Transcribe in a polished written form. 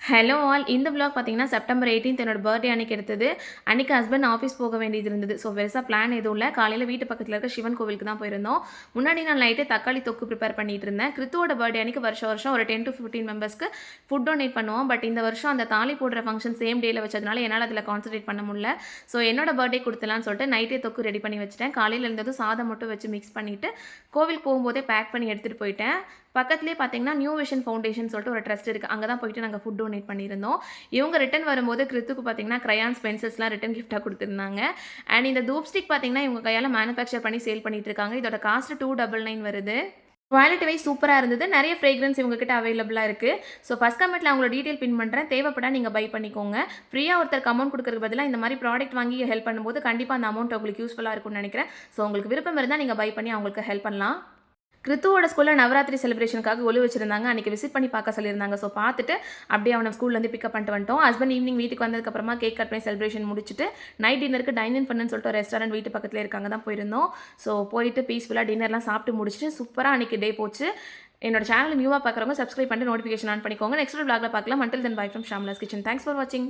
Hello all. இந்த vlog பார்த்தீங்கன்னா September 18 என்னோட பர்த்டே அன்னைக்கு எடுத்தது. அன்னைக்கு ஹஸ்பண்ட் ஆஃபீஸ் போக வேண்டியது இருந்தது. ஸோ பெருசா பிளான் எதுவும் இல்ல. காலையில வீட்டு பக்கத்துல இருக்க சிவன் கோவிலுக்கு தான் போயிருந்தோம். முன்னாடி நாள் நைட்டே தக்காளி தொக்கு ப்ரிப்பேர் பண்ணிட்டு இருந்தேன். கிறித்துவோட பர்த்டே அன்னைக்கு வருஷம் வருஷம் ஒரு 10 to 15 மெம்பர்ஸ்க்கு ஃபுட் டொனேட் பண்ணுவோம். பட் இந்த வருஷம் அந்த தாலி போடுற ஃபங்ஷன் சேம் டேல வச்சதுனால என்னால அதில கான்சன்ட்ரேட் பண்ண முடியல. ஸோ என்னோட பர்த்டே குடுத்துடலான்னு சொல்லிட்டு நைட்டே தொக்கு ரெடி பண்ணி வச்சுட்டேன். காலையில எழுந்ததும் சாதம் மட்டும் வச்சு மிக்ஸ் பண்ணிட்டு கோவிலுக்கு போகும்போதே பேக் பண்ணி எடுத்துட்டு போயிட்டேன். பக்கத்திலேயே பார்த்தீங்கன்னா, நியூ விஷன் ஃபவுண்டேஷன் சொல்லிட்டு ஒரு ட்ரஸ்ட் இருக்கு. அங்க தான் போயிட்டு நாங்க ஃபுட் டொனேட் பண்ணியிருந்தோம். இவங்க ரிட்டர்ன் வரும்போது கிறித்துக்கு பார்த்தீங்கன்னா, கிரையான்ஸ், பென்சில்ஸ்லாம் ரிட்டர்ன் கிஃப்ட்டா குடுத்துருந்தாங்க. அண்ட் இந்த தூப் ஸ்டிக் பார்த்தீங்கன்னா, இவங்க கையால மேனுஃபேக்சர் பண்ணி சேல் பண்ணிட்டு இருக்காங்க. இதோட காஸ்ட் 299 வருது. குவாலிட்டி வைஸ் சூப்பரா இருந்தது. நெறைய ஃப்ரேக்ரன்ஸ் இவங்க கிட்ட அவைலபிளா இருக்கு. ஸோ ஃபர்ஸ்ட் கமெண்ட்ல அவங்களோட டீட்டெயில் பின் பண்றேன். தேவைப்பட்டா நீங்க பை பண்ணிக்கோங்க. ஃப்ரீயா ஒருத்தருக்கு அமௌண்ட் குடுக்கறதுக்கு பதிலா இந்த மாரி ப்ராடக்ட் வாங்கி ஹெல்ப் பண்ணும்போது கண்டிப்பா அந்த அமௌண்ட் உங்களுக்கு யூஸ்ஃபுல்லா இருக்கும்னு நெனைக்கிறேன். ஸோ உங்களுக்கு விருப்பம் இருந்தா நீங்க பை பண்ணி அவங்களுக்கு ஹெல்ப் பண்ணலாம். கிறித்துவோட ஸ்கூல்ல நவராத்திரி செலிப்ரேஷனுக்காக ஒளி வச்சிருந்தாங்க. அன்னைக்கு விசிட் பண்ணி பார்க்க சொல்லியிருந்தாங்க. ஸோ பார்த்துட்டு அப்படியே அவன ஸ்கூல்லேருந்து பிக்கப் பண்ணிட்டு வந்துட்டோம். ஹஸ்பண்ட் ஈவினிங் வீட்டுக்கு வந்ததுக்கப்புறமா கேக் கட் பண்ணி செலிப்ரேஷன் முடிச்சுட்டு நைட் டின்னருக்கு டைன் இன் பண்ணுன்னு சொல்லிட்டு ஒரு ரெஸ்டாரண்ட் வீட்டு பக்கத்தில் இருக்காங்க தான் போயிருந்தோம். ஸோ போயிட்டு பீஸ்ஃபுல்லாக டின்னர்லாம் சாப்பிட்டு முடிச்சுட்டு சூப்பராக அன்னைக்கு டே போச்சு. என்னோட சேனல் நியூவாக பார்க்குறவங்க சப்ஸ்கிரைப் பண்ணிட்டு நோட்டிஃபிகேஷன் ஆன் பண்ணிக்கோங்க. நெக்ஸ்ட் விளாக்ல பார்க்கலாம். Until then bye from Shamla's kitchen. Thanks for வாட்சிங்.